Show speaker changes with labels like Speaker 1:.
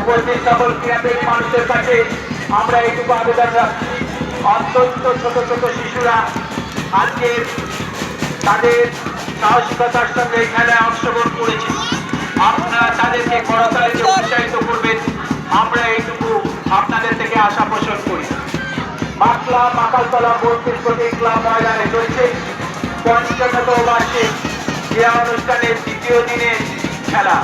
Speaker 1: উপস্থিত সকল ক্রীড়াপ্রেমী মানুষের কাছে আমরা এইটুকু আবেদন রাখছি, অত্যন্ত ছোট ছোট শিশুরা আজকে তাদের সাহসিকতার সঙ্গে এই খেলায় অংশগ্রহণ করেছে। আপনারা তাদেরকে করতালি দিয়ে উৎসাহিত করবেন, আমরা এইটুকু আপনাদের থেকে আশা পোষণ করি। মাকলা মাকালতলা 32 ক্লাব ময়দানে চলছে 55তম বার্ষিক ক্রীড়া অনুষ্ঠানের দ্বিতীয় দিনের খেলা।